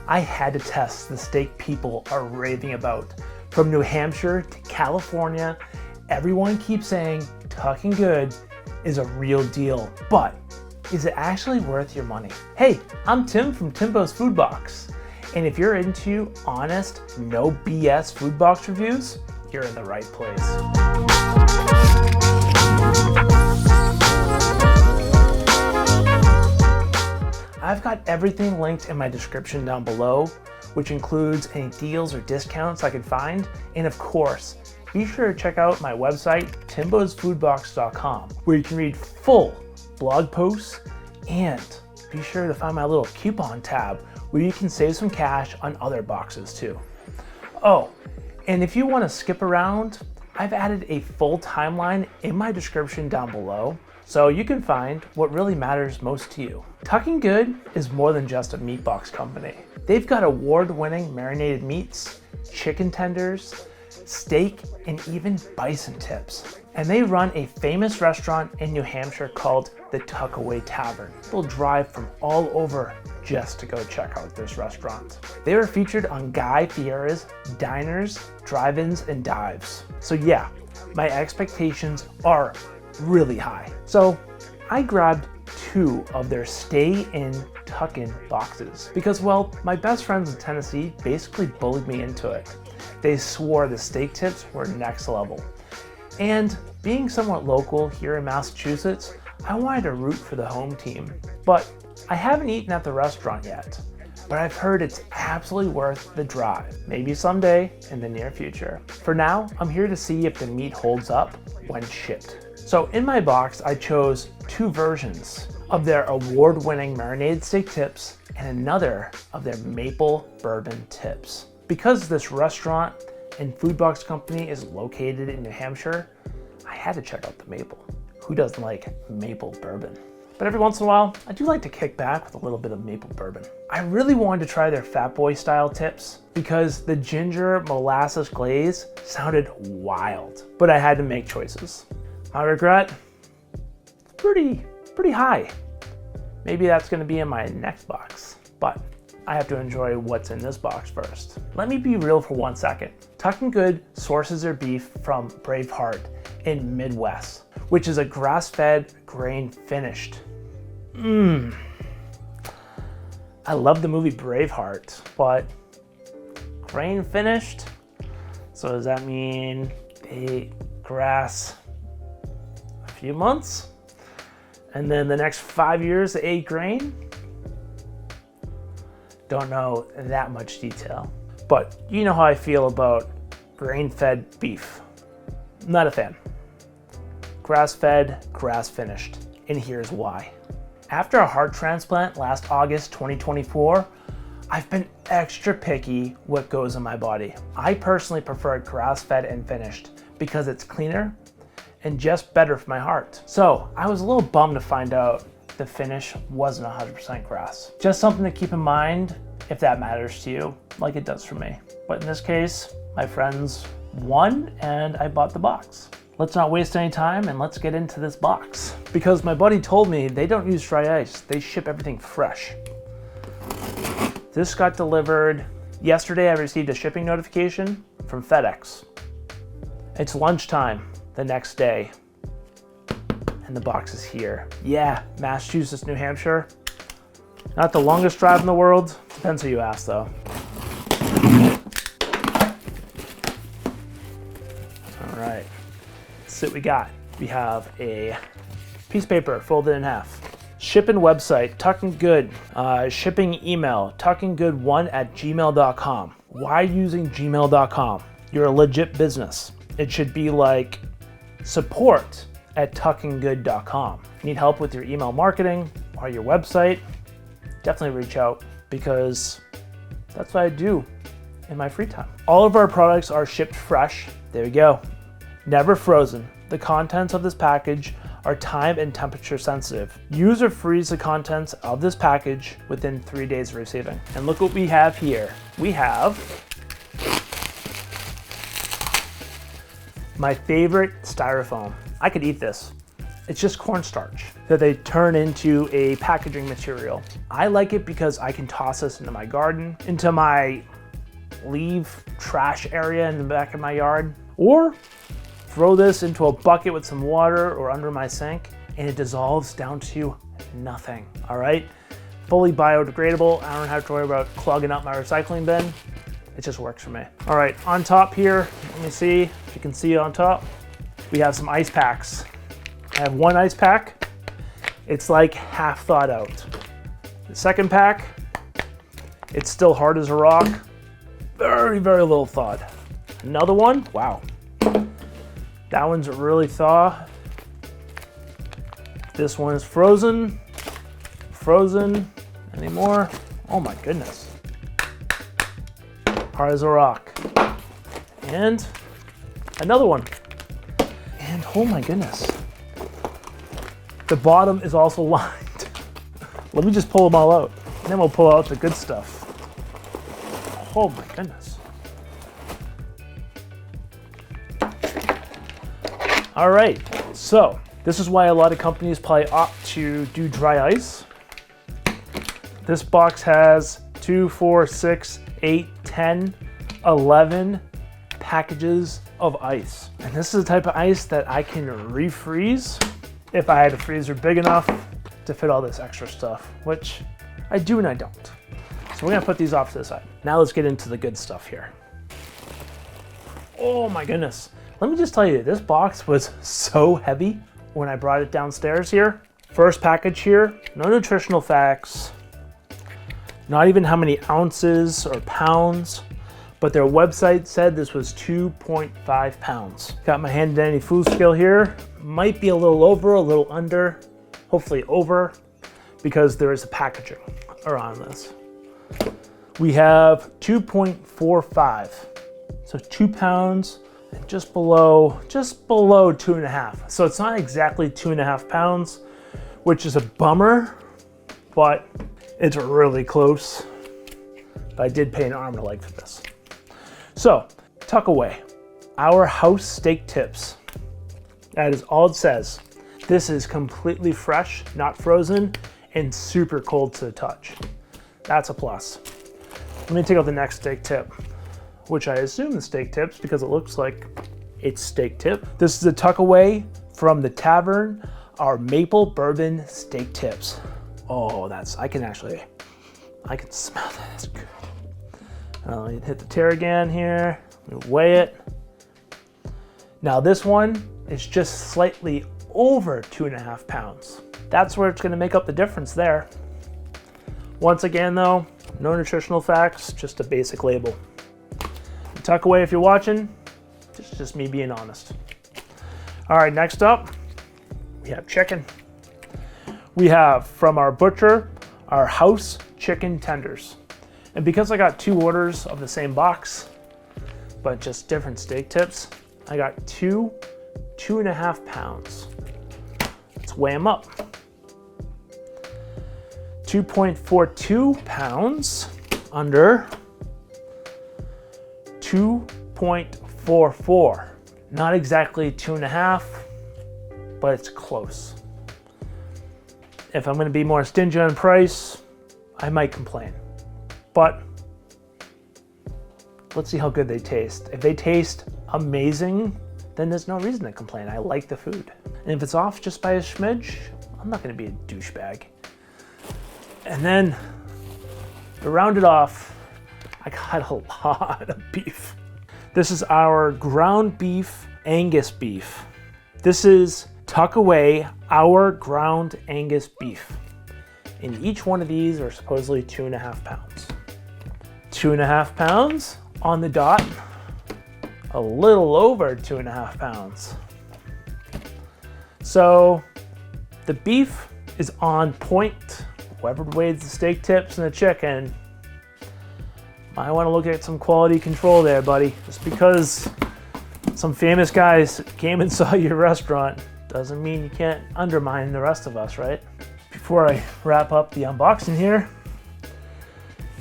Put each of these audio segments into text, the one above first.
I had to test the steak people are raving about. From New Hampshire to California, everyone keeps saying Tuckin Good is a real deal, but is it actually worth your money? Hey, I'm Tim from Timbo's Food Box, and if you're into honest, no BS food box reviews, you're in the right place. I've got everything linked in my description down below, which includes any deals or discounts I can find, and of course, be sure to check out my website, timbosfoodbox.com, where you can read full blog posts, and be sure to find my little coupon tab where you can save some cash on other boxes too. Oh, and if you want to skip around, I've added a full timeline in my description down below, so you can find what really matters most to you. Tuckin Good is more than just a meat box company. They've got award-winning marinated meats, chicken tenders, steak, and even bison tips. And they run a famous restaurant in New Hampshire called the Tuckaway Tavern. They'll drive from all over just to go check out this restaurant. They were featured on Guy Fieri's diners, drive-ins, and dives. So yeah, my expectations are really high. So I grabbed 2 of their Stay in Tuckin boxes because, well, my best friends in Tennessee basically bullied me into it. They swore the steak tips were next level. And being somewhat local here in Massachusetts, I wanted to root for the home team. But I haven't eaten at the restaurant yet, but I've heard it's absolutely worth the drive, maybe someday in the near future. For now, I'm here to see if the meat holds up when shipped. So in my box, I chose 2 versions of their award-winning marinated steak tips and another of their maple bourbon tips. Because this restaurant and food box company is located in New Hampshire, I had to check out the maple. Who doesn't like maple bourbon? But every once in a while, I do like to kick back with a little bit of maple bourbon. I really wanted to try their Fat Boy style tips because the ginger molasses glaze sounded wild, but I had to make choices. My regret, it's pretty high. Maybe that's gonna be in my next box, but I have to enjoy what's in this box first. Let me be real for 1 second. Tuckin Good sources their beef from Braveheart in Midwest, which is a grass-fed, grain-finished. I love the movie Braveheart, but grain-finished? So does that mean they ate grass a few months? And then the next 5 years they ate grain? Don't know that much detail, but you know how I feel about grain-fed beef. Not a fan. Grass-fed, grass-finished, and here's why. After a heart transplant last August 2024, I've been extra picky what goes in my body. I personally prefer grass-fed and finished because it's cleaner and just better for my heart. So I was a little bummed to find out the finish wasn't 100% grass. Just something to keep in mind if that matters to you, like it does for me. But in this case, my friends won and I bought the box. Let's not waste any time and let's get into this box. Because my buddy told me they don't use dry ice, they ship everything fresh. This got delivered yesterday. I received a shipping notification from FedEx. It's lunchtime the next day. And the box is here. Yeah, Massachusetts, New Hampshire. Not the longest drive in the world. Depends who you ask though. All right, let's see what we got. We have a piece of paper folded in half. Shipping website, Tuckin Good. Shipping email, tuckingood1@gmail.com. Why using gmail.com? You're a legit business. It should be like support@tuckingood.com. Need help with your email marketing or your website? Definitely reach out because that's what I do in my free time. All of our products are shipped fresh. There we go. Never frozen. The contents of this package are time and temperature sensitive. Use or freeze the contents of this package within 3 days of receiving. And look what we have here. We have my favorite styrofoam. I could eat this. It's just cornstarch that they turn into a packaging material. I like it because I can toss this into my garden, into my leave trash area in the back of my yard, or throw this into a bucket with some water or under my sink, and it dissolves down to nothing, all right? Fully biodegradable. I don't have to worry about clogging up my recycling bin. It just works for me. All right, on top here, let me see if you can see on top, we have some ice packs. I have one ice pack. It's like half thawed out. The second pack, it's still hard as a rock. Very, very little thawed. Another one, wow. That one's really thawed. This one is frozen. Frozen. Any more? Oh my goodness. Hard as a rock. And another one. And oh my goodness. The bottom is also lined. Let me just pull them all out. And then we'll pull out the good stuff. Oh my goodness. All right, so this is why a lot of companies probably opt to do dry ice. This box has 2, 4, 6, 8, 10, 11 packages of ice. And this is the type of ice that I can refreeze if I had a freezer big enough to fit all this extra stuff, which I do and I don't. So we're gonna put these off to the side. Now let's get into the good stuff here. Oh my goodness. Let me just tell you, this box was so heavy when I brought it downstairs here. First package here, no nutritional facts, not even how many ounces or pounds, but their website said this was 2.5 pounds. Got my hand dandy food scale here. Might be a little over, a little under, hopefully over, because there is a packaging around this. We have 2.45, so 2 pounds and just below 2.5. So it's not exactly 2.5 pounds, which is a bummer, but it's really close. But I did pay an arm and a leg for this. So, Tuckaway, our house steak tips. That is all it says. This is completely fresh, not frozen, and super cold to the touch. That's a plus. Let me take out the next steak tip, which I assume the steak tips because it looks like it's steak tip. This is a Tuckaway from the Tavern, our maple bourbon steak tips. Oh, I can smell that, that's good. Let me hit the tear again here, weigh it. Now this one is just slightly over 2.5 pounds. That's where it's gonna make up the difference there. Once again though, no nutritional facts, just a basic label. Tuckaway, if you're watching, just me being honest. All right, next up, we have chicken. We have from our butcher, our house chicken tenders. And because I got 2 orders of the same box, but just different steak tips, I got 2.5 pounds. Let's weigh them up. 2.42 pounds under 2.44. Not exactly 2.5, but it's close. If I'm gonna be more stingy on price, I might complain. But let's see how good they taste. If they taste amazing, then there's no reason to complain. I like the food. And if it's off just by a smidge, I'm not gonna be a douchebag. And then to round it off, I got a lot of beef. This is our ground beef Angus beef. This is Tuckaway, our ground Angus beef. And each one of these are supposedly 2.5 pounds. 2.5 pounds on the dot, a little over 2.5 pounds. So the beef is on point. Whoever weighs the steak tips and the chicken, might want to look at some quality control there, buddy. Just because some famous guys came and saw your restaurant doesn't mean you can't undermine the rest of us, right? Before I wrap up the unboxing here,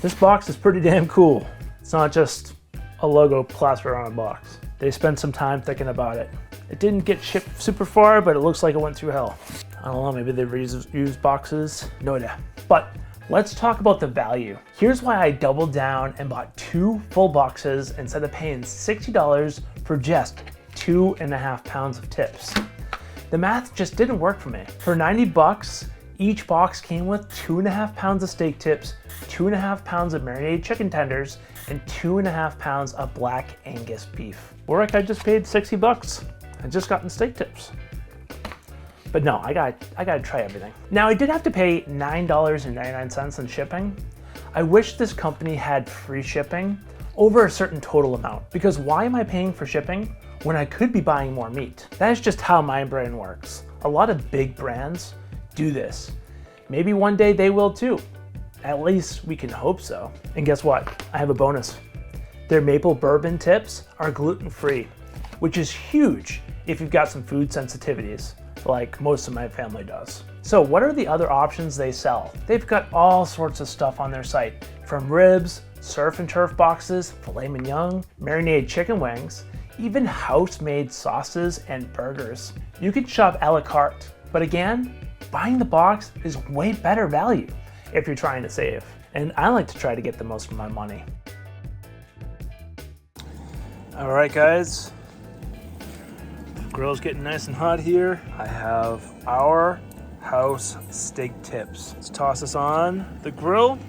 this box is pretty damn cool. It's not just a logo plastered on a box. They spent some time thinking about it. It didn't get shipped super far, but it looks like it went through hell. I don't know, maybe they reused boxes, no idea. But let's talk about the value. Here's why I doubled down and bought 2 full boxes instead of paying $60 for just 2.5 pounds of tips. The math just didn't work for me. For 90 bucks, each box came with 2.5 pounds of steak tips, 2.5 pounds of marinated chicken tenders, and 2.5 pounds of black Angus beef. Or like I just paid 60 bucks. I just gotten steak tips. But no, I gotta try everything. Now I did have to pay $9.99 in shipping. I wish this company had free shipping over a certain total amount, because why am I paying for shipping when I could be buying more meat? That is just how my brain works. A lot of big brands do this. Maybe one day they will too. At least we can hope so. And guess what? I have a bonus. Their maple bourbon tips are gluten-free, which is huge if you've got some food sensitivities, like most of my family does. So what are the other options they sell? They've got all sorts of stuff on their site, from ribs, surf and turf boxes, filet mignon, marinated chicken wings, even house-made sauces and burgers. You can shop a la carte, but again, buying the box is way better value if you're trying to save. And I like to try to get the most for my money. All right, guys. Grill's getting nice and hot here. I have our house steak tips. Let's toss this on the grill.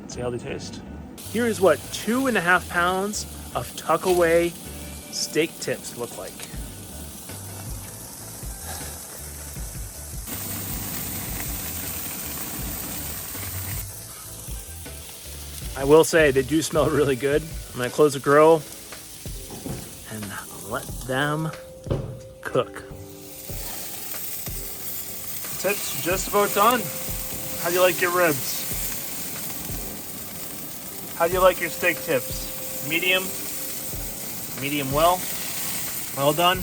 Let's see how they taste. Here is what 2.5 pounds of Tuckaway steak tips look like. I will say they do smell really good. I'm gonna close the grill and let them cook. Tips just about done. How do you like your ribs? How do you like your steak tips? Medium? Medium well? Well done?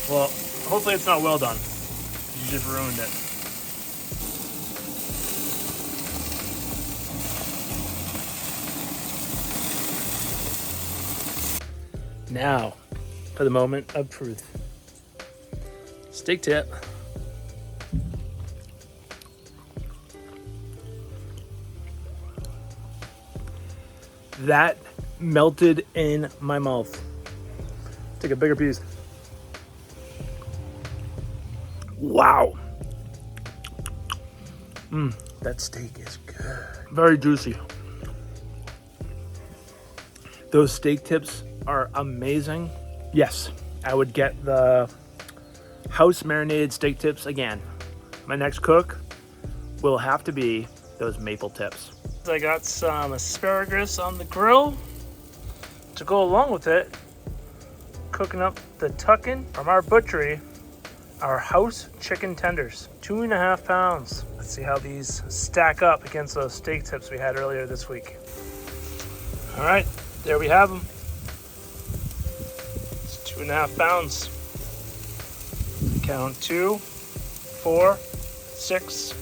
Well, hopefully it's not well done. You just ruined it. Now, for the moment of truth. Steak tip. That melted in my mouth. Take a bigger piece. Wow. That steak is good. Very juicy. Those steak tips are amazing. Yes, I would get the house marinated steak tips again. My next cook will have to be those maple tips. I got some asparagus on the grill to go along with it. Cooking up the Tuckin from our butchery, our house chicken tenders, 2.5 pounds. Let's see how these stack up against those steak tips we had earlier this week. All right, there we have them. It's 2.5 pounds. Count 2, 4, 6,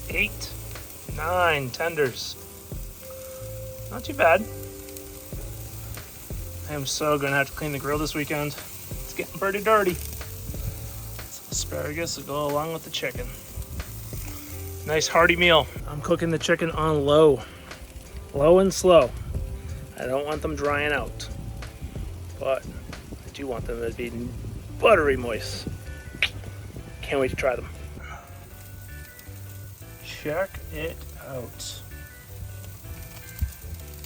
8, 9 tenders. Not too bad. I am so gonna have to clean the grill this weekend. It's getting pretty dirty. Some asparagus will go along with the chicken. Nice hearty meal. I'm cooking the chicken on low and slow. I don't want them drying out, but I do want them to be buttery moist. Can't wait to try them. Check it out.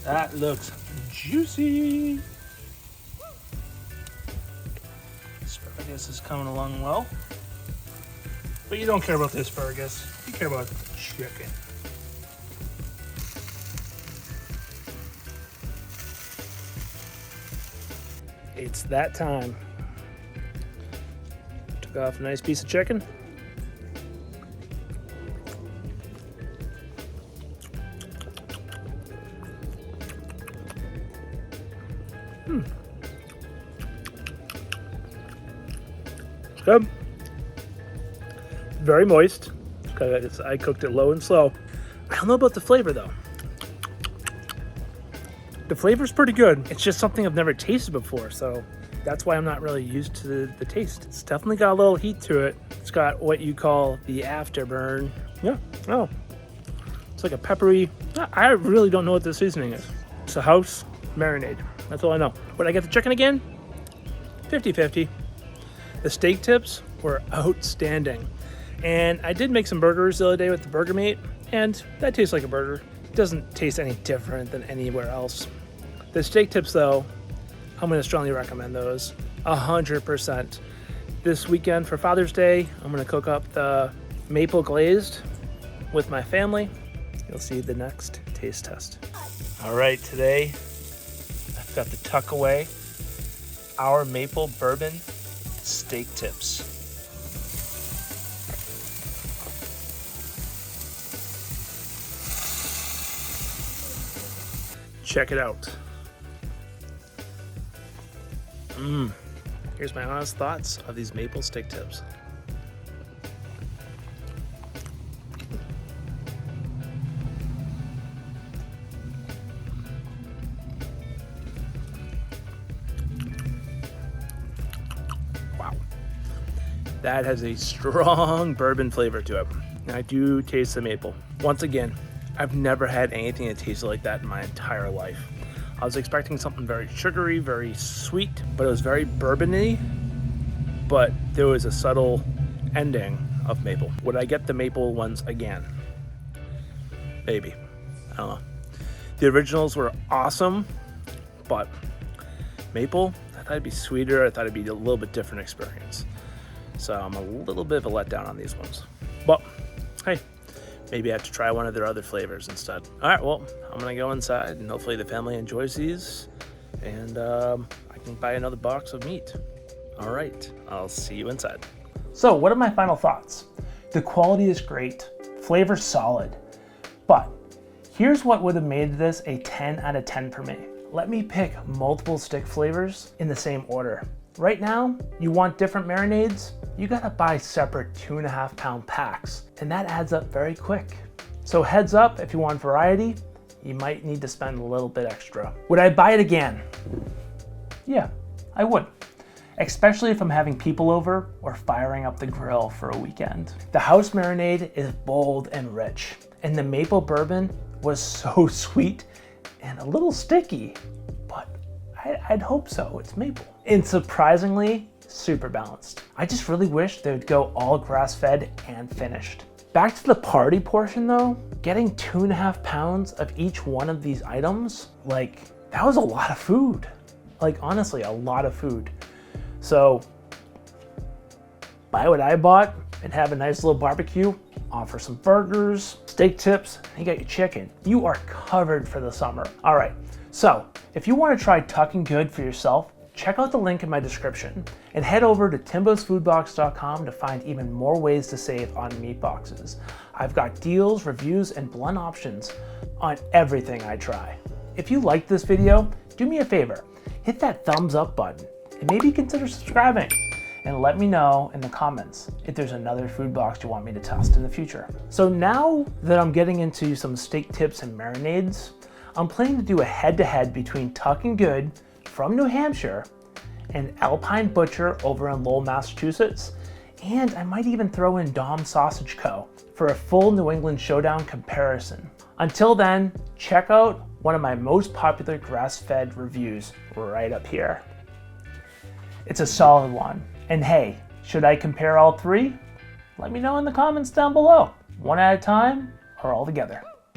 That looks juicy. Asparagus is coming along well. But you don't care about the asparagus. You care about the chicken. It's that time. Took off a nice piece of chicken. Good. Very moist. I cooked it low and slow. I don't know about the flavor though. The flavor's pretty good. It's just something I've never tasted before, so that's why I'm not really used to the taste. It's definitely got a little heat to it. It's got what you call the afterburn. Yeah, oh, it's like a peppery, I really don't know what the seasoning is. It's a house marinade, that's all I know. Would I get the chicken again? 50-50. The steak tips were outstanding. And I did make some burgers the other day with the burger meat, and that tastes like a burger. It doesn't taste any different than anywhere else. The steak tips though, I'm gonna strongly recommend those, 100%. This weekend for Father's Day, I'm gonna cook up the maple glazed with my family. You'll see the next taste test. All right, today I've got the Tuckaway, our maple bourbon steak tips. Check it out. Here's my honest thoughts of these maple steak tips. Wow. That has a strong bourbon flavor to it. And I do taste the maple. Once again, I've never had anything that tasted like that in my entire life. I was expecting something very sugary, very sweet, but it was very bourbon-y, but there was a subtle ending of maple. Would I get the maple ones again? Maybe. I don't know. The originals were awesome, but maple, I thought it'd be sweeter. I thought it'd be a little bit different experience. So I'm a little bit of a letdown on these ones. But hey, maybe I have to try one of their other flavors instead. All right, well, I'm gonna go inside and hopefully the family enjoys these, and I can buy another box of meat. All right, I'll see you inside. So what are my final thoughts? The quality is great, flavor's solid, but here's what would have made this a 10 out of 10 for me. Let me pick multiple stick flavors in the same order. Right now, you want different marinades, you gotta buy separate 2.5 pound packs, and that adds up very quick. So heads up, if you want variety, you might need to spend a little bit extra. Would I buy it again? Yeah, I would. Especially if I'm having people over or firing up the grill for a weekend. The house marinade is bold and rich, and the maple bourbon was so sweet and a little sticky, but I'd hope so, it's maple. And surprisingly, super balanced. I just really wish they would go all grass-fed and finished. Back to the party portion though, getting 2.5 pounds of each one of these items, like, that was a lot of food. Like, honestly, a lot of food. So, buy what I bought and have a nice little barbecue, offer some burgers, steak tips, and you got your chicken. You are covered for the summer. All right, so if you want to try Tuckin Good for yourself, check out the link in my description and head over to timbosfoodbox.com to find even more ways to save on meat boxes. I've got deals, reviews, and blunt options on everything I try. If you liked this video, do me a favor, hit that thumbs up button and maybe consider subscribing, and let me know in the comments if there's another food box you want me to test in the future. So now that I'm getting into some steak tips and marinades, I'm planning to do a head-to-head between Tuckin Good from New Hampshire and Alpine Butcher over in Lowell, Massachusetts, and I might even throw in Dom Sausage Co. for a full New England showdown comparison. Until then, check out one of my most popular grass-fed reviews right up here. It's a solid one, and hey, should I compare all three? Let me know in the comments down below, one at a time or all together.